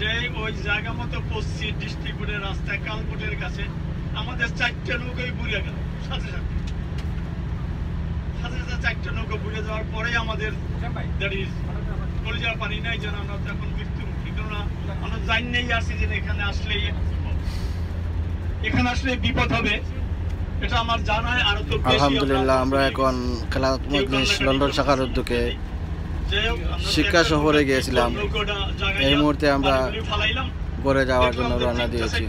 যে ওই জায়গা মতো পশ্চিম ডিস্ট্রিক্টের রাস্তায় কালকোটের কাছে আমাদের 4টা নৌকাই বুড়িয়ে গেল সাথে সাথে সাথে সাথে 4টা নৌকা বুড়ে যাওয়ার পরে আমাদের কলিজার পানি নাই যেন আমরা তো এখন মৃত্যুমুখী, কেননা আমরা জানি নেই আসছি যে এখানে আসলে বিপদ হবে, এটা আমার জানায়। আরো তো আলহামদুলিল্লাহ আমরা এখন খেলাফত মজলিস লন্ডন শাখার উদ্যোগে শিক্ষা সফরে গিয়েছিলাম। এই মুহূর্তে আমরা ঘরে যাওয়ার জন্য রওনা দিয়েছি।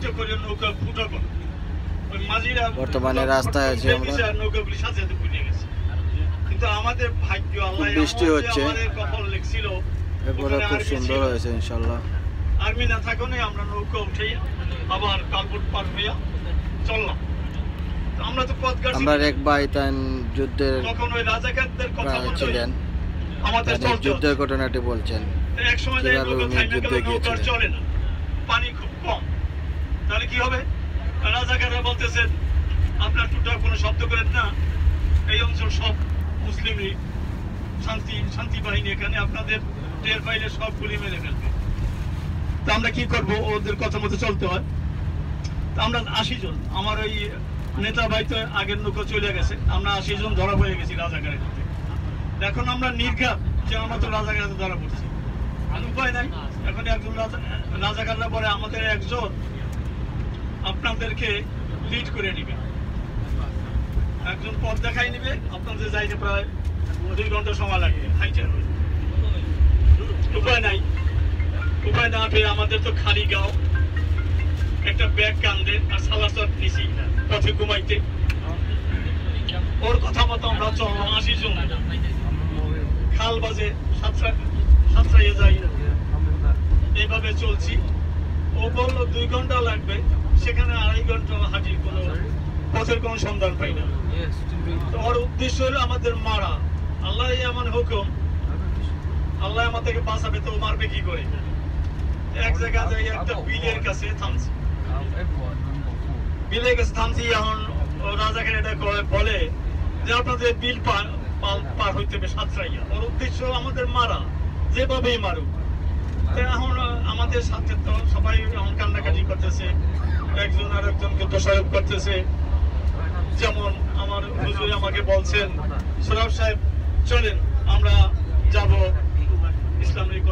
বর্তমানে রাস্তায় আছি আমরা। বৃষ্টি হচ্ছে, এরপরে খুব সুন্দর হয়েছে ইনশাল্লাহ। আর্মি না থাকলে আমরা নৌকা উঠে আবার কালকোট পার হইয়া চললাম। আমরা এক ভাই তাই যুদ্ধের ছিলেন, যুদ্ধের ঘটনাটি বলছেন কিভাবে উনি যুদ্ধে গিয়েছিলেন। পানি খুব কম, তাহলে কি হবে? রাজাকাররা বলতেছেন আপনার টুটা কোনো শব্দ করেন না, এই অঞ্চল সব মুসলিম লীগ শান্তি বাহিনী, এখানে আপনাদের টের পাইলে সব গুলি মেরে ফেলবে। তা আমরা কি করব? ওদের কথা মতো চলতে হয়। তা আমরা 80 জন, আমার ওই নেতা ভাই তো আগের নৌকা চলে গেছে, আমরা 80 জন ধরা পড়ে গেছি রাজাকারের হাতে। এখন আমরা নির্ঘাত যে আমরা তো রাজাকার ধরা পড়ছি, উপায় নাই। এখন একজন রাজাকাররা বলে আমাদের একজন আপনাদেরকে লিড করে নিবে, একজন পথ দেখাই নিবে, আপনাদের যাইতে প্রায় 2 ঘন্টা সময় লাগবে হাইটে। উপায় না পেয়ে আমাদের তো খালি গাও, একটা ব্যাগ কান্দে আর সালাসাত নিছি পথে ঘুমাইতে। ওর কথা মতো আমরা চললাম 80 জন, খাল বাজে সাতরাইয়ে যাই, এইভাবে চলছি। ও বললো 2 ঘন্টা লাগবে, সেখানে 2.5 ঘন্টা হাঁটির কোনো পথের কোনো সন্ধান পাই না। তো ওর উদ্দেশ্য হলো আমাদের মারা। আল্লাহ আমার হুকুম, আল্লাহ আমাদেরকে বাঁচাবে, তো মারবে কি করে? এক জায়গায় যাই একটা বিলের কাছে থামছি, বিলের কাছে থামছি। এখন রাজাকে এটা বলে যে আপনাদের বিল পার হইতে হবে সাতরাইয়া। ওর উদ্দেশ্য আমাদের মারা, যেভাবেই মারুক। এখন আমাদের সাথে তো সবাই এখন কান্নাকাটি করতেছে, একজন আর একজনকে দোষারোপ করতেছে। যেমন আমার হুজুর আমাকে বলছেন, সোহরাব সাহেব চলেন আমরা যাব ইসলাম লীগ